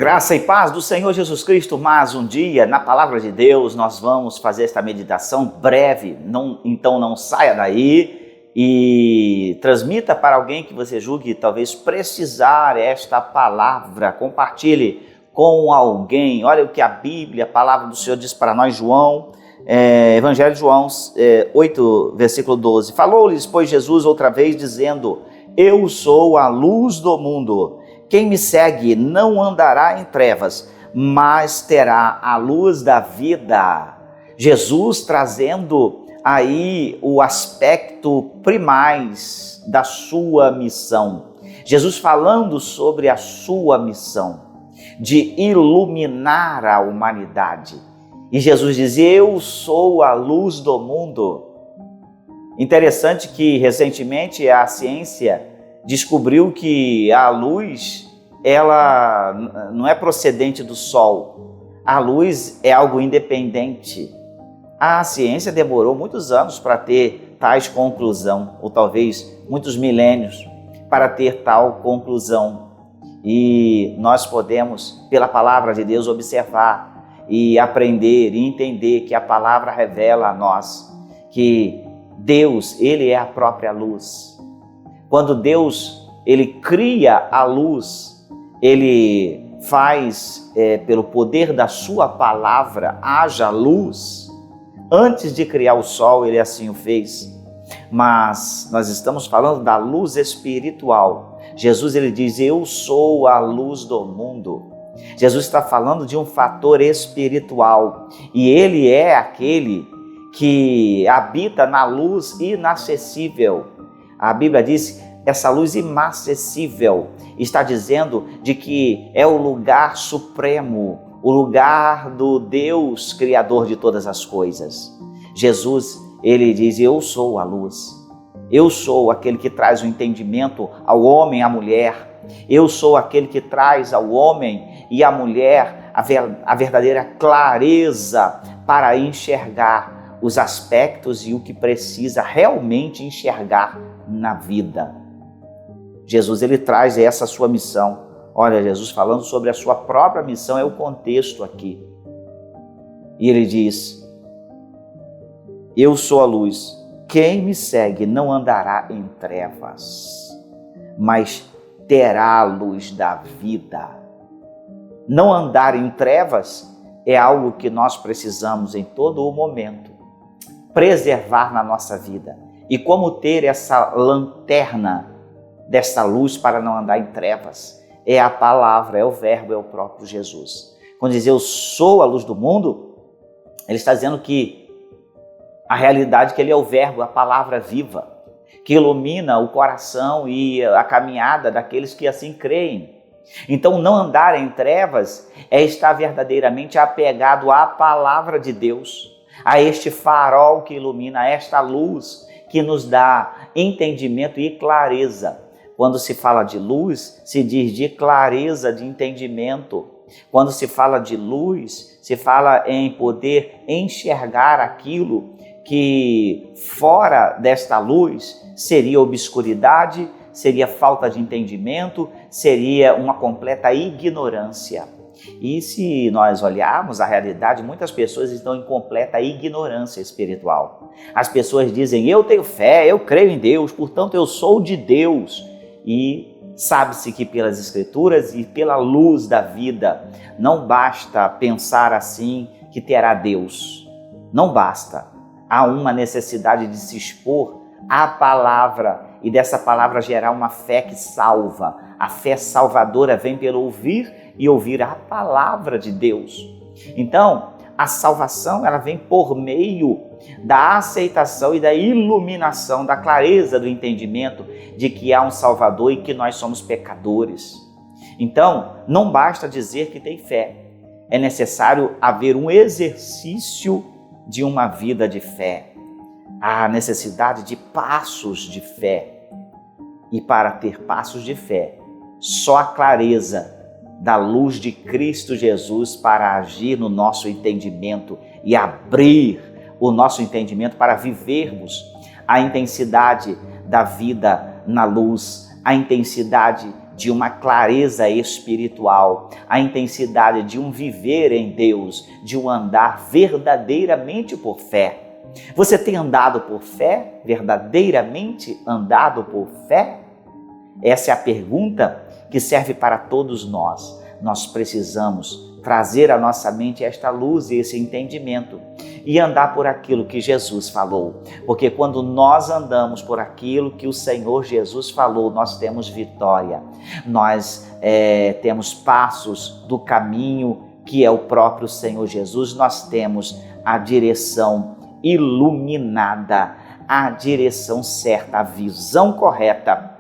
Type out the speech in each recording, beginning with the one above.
Graça e paz do Senhor Jesus Cristo, mais um dia na Palavra de Deus. Nós vamos fazer esta meditação breve, então não saia daí e transmita para alguém que você julgue talvez precisar esta palavra. Compartilhe com alguém. Olha o que a Bíblia, a palavra do Senhor diz para nós, Evangelho de João 8, versículo 12. Falou-lhes, pois, Jesus outra vez, dizendo: Eu sou a luz do mundo. Quem me segue não andará em trevas, mas terá a luz da vida. Jesus trazendo aí o aspecto primais da sua missão. Jesus falando sobre a sua missão de iluminar a humanidade. E Jesus diz: Eu sou a luz do mundo. Interessante que recentemente a ciência descobriu que a luz, ela não é procedente do sol. A luz é algo independente. A ciência demorou muitos anos para ter tais conclusão, ou talvez muitos milênios para ter tal conclusão. E nós podemos, pela palavra de Deus, observar e aprender e entender que a palavra revela a nós que Deus, Ele é a própria luz. Quando Deus, Ele cria a luz, Ele faz, pelo poder da sua palavra, haja luz. Antes de criar o sol, Ele assim o fez. Mas nós estamos falando da luz espiritual. Jesus, Ele diz: Eu sou a luz do mundo. Jesus está falando de um fator espiritual. E Ele é aquele que habita na luz inacessível. A Bíblia diz: essa luz inacessível, está dizendo de que é o lugar supremo, o lugar do Deus Criador de todas as coisas. Jesus, Ele diz: Eu sou a luz. Eu sou aquele que traz o entendimento ao homem e à mulher. Eu sou aquele que traz ao homem e à mulher a verdadeira clareza para enxergar os aspectos e o que precisa realmente enxergar na vida. Jesus, Ele traz essa sua missão. Olha, Jesus falando sobre a sua própria missão, é o contexto aqui. E Ele diz: Eu sou a luz. Quem me segue não andará em trevas, mas terá a luz da vida. Não andar em trevas é algo que nós precisamos em todo o momento preservar na nossa vida. E como ter essa lanterna dessa luz para não andar em trevas? É a palavra, é o verbo, é o próprio Jesus. Quando diz eu sou a luz do mundo, Ele está dizendo que a realidade é que Ele é o verbo, a palavra viva, que ilumina o coração e a caminhada daqueles que assim creem. Então, não andar em trevas é estar verdadeiramente apegado à palavra de Deus, a este farol que ilumina, a esta luz que nos dá entendimento e clareza. Quando se fala de luz, se diz de clareza de entendimento. Quando se fala de luz, se fala em poder enxergar aquilo que fora desta luz seria obscuridade, seria falta de entendimento, seria uma completa ignorância. E se nós olharmos a realidade, muitas pessoas estão em completa ignorância espiritual. As pessoas dizem: eu tenho fé, eu creio em Deus, portanto eu sou de Deus. E sabe-se que pelas Escrituras e pela luz da vida, não basta pensar assim que terá Deus. Não basta. Há uma necessidade de se expor à palavra e dessa palavra gerar uma fé que salva. A fé salvadora vem pelo ouvir e ouvir a palavra de Deus. Então, a salvação ela vem por meio da aceitação e da iluminação, da clareza do entendimento de que há um Salvador e que nós somos pecadores. Então, não basta dizer que tem fé. É necessário haver um exercício de uma vida de fé. Há necessidade de passos de fé. E para ter passos de fé, só a clareza da luz de Cristo Jesus para agir no nosso entendimento e abrir o nosso entendimento para vivermos a intensidade da vida na luz, a intensidade de uma clareza espiritual, a intensidade de um viver em Deus, de um andar verdadeiramente por fé. Você tem andado por fé? Verdadeiramente andado por fé? Essa é a pergunta que serve para todos nós. Nós precisamos trazer à nossa mente esta luz e esse entendimento e andar por aquilo que Jesus falou. Porque quando nós andamos por aquilo que o Senhor Jesus falou, nós temos vitória. Nós temos passos do caminho que é o próprio Senhor Jesus. Nós temos a direção iluminada, a direção certa, a visão correta,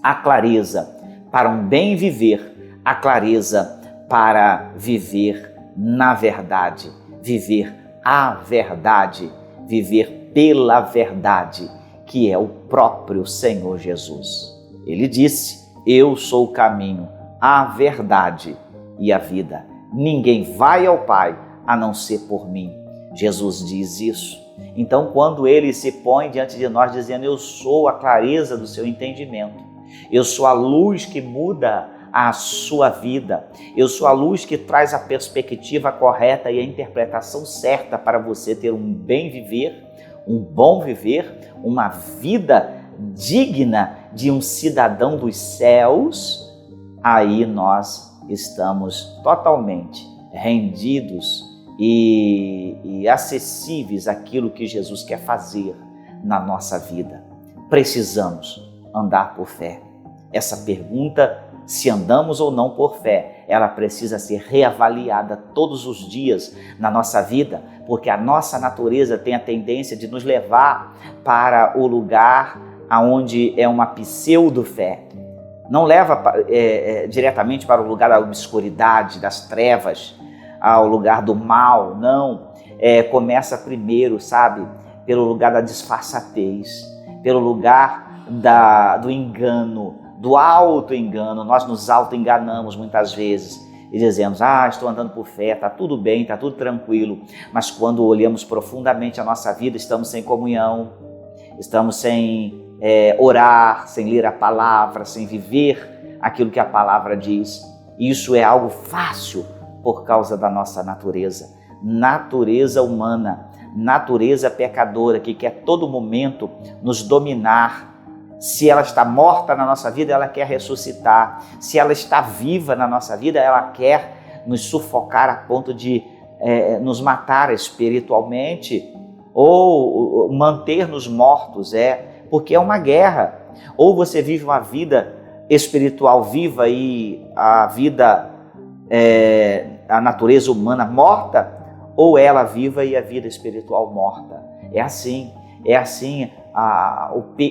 a clareza para um bem viver, a clareza para viver na verdade, viver a verdade, viver pela verdade, que é o próprio Senhor Jesus. Ele disse: eu sou o caminho, a verdade e a vida. Ninguém vai ao Pai a não ser por mim. Jesus diz isso. Então, quando ele se põe diante de nós dizendo: eu sou a clareza do seu entendimento, eu sou a luz que muda a sua vida, eu sou a luz que traz a perspectiva correta e a interpretação certa para você ter um bem viver, um bom viver, uma vida digna de um cidadão dos céus, aí nós estamos totalmente rendidos e acessíveis àquilo que Jesus quer fazer na nossa vida. Precisamos andar por fé. Essa pergunta, se andamos ou não por fé, ela precisa ser reavaliada todos os dias na nossa vida, porque a nossa natureza tem a tendência de nos levar para o lugar onde é uma pseudo-fé. Não leva diretamente para o lugar da obscuridade, das trevas, ao lugar do mal, não. Começa primeiro, sabe, pelo lugar da disfarçatez, pelo lugar do engano, do auto-engano. Nós nos auto-enganamos muitas vezes e dizemos: estou andando por fé, está tudo bem, está tudo tranquilo. Mas quando olhamos profundamente a nossa vida, estamos sem comunhão, estamos sem orar, sem ler a palavra, sem viver aquilo que a palavra diz. Isso é algo fácil por causa da nossa natureza humana, natureza pecadora, que quer todo momento nos dominar. Se ela está morta na nossa vida, ela quer ressuscitar. Se ela está viva na nossa vida, ela quer nos sufocar a ponto de nos matar espiritualmente ou manter-nos mortos, porque é uma guerra. Ou você vive uma vida espiritual viva e a vida, a natureza humana morta, ou ela viva e a vida espiritual morta. É assim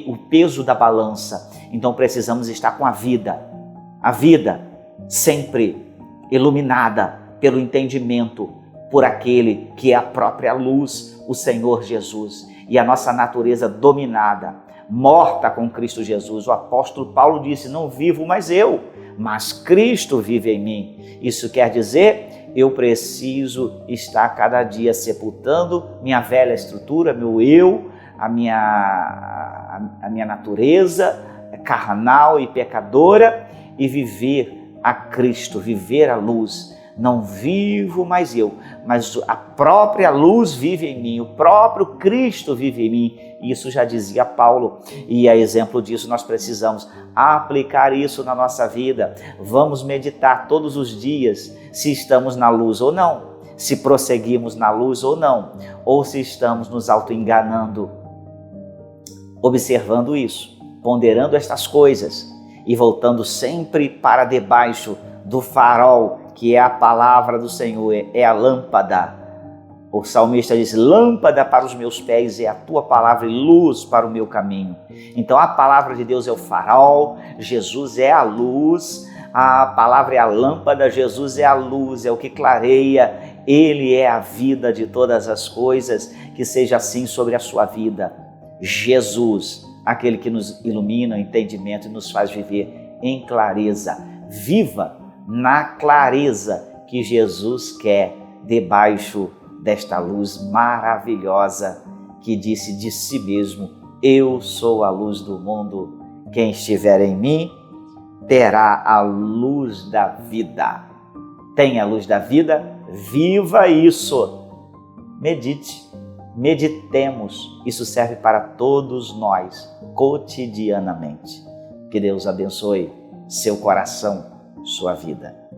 o peso da balança. Então precisamos estar com a vida sempre iluminada pelo entendimento, por aquele que é a própria luz, o Senhor Jesus, e a nossa natureza dominada, morta com Cristo Jesus. O apóstolo Paulo disse: não vivo mais eu, mas Cristo vive em mim. Isso quer dizer, eu preciso estar cada dia sepultando minha velha estrutura, meu eu, a minha natureza carnal e pecadora, e viver a Cristo, viver a luz. Não vivo mais eu, mas a própria luz vive em mim, o próprio Cristo vive em mim. Isso já dizia Paulo, e a exemplo disso nós precisamos aplicar isso na nossa vida. Vamos meditar todos os dias se estamos na luz ou não, se prosseguimos na luz ou não, ou se estamos nos auto-enganando. Observando isso, ponderando estas coisas e voltando sempre para debaixo do farol, que é a palavra do Senhor, é a lâmpada. O salmista diz: lâmpada para os meus pés é a tua palavra e luz para o meu caminho. Então a palavra de Deus é o farol, Jesus é a luz, a palavra é a lâmpada, Jesus é a luz, é o que clareia, Ele é a vida de todas as coisas. Que seja assim sobre a sua vida. Jesus, aquele que nos ilumina o entendimento e nos faz viver em clareza. Viva na clareza que Jesus quer, debaixo desta luz maravilhosa que disse de si mesmo: eu sou a luz do mundo, quem estiver em mim terá a luz da vida. Tem a luz da vida? Viva isso! Medite, meditemos. Isso serve para todos nós, cotidianamente. Que Deus abençoe seu coração, sua vida.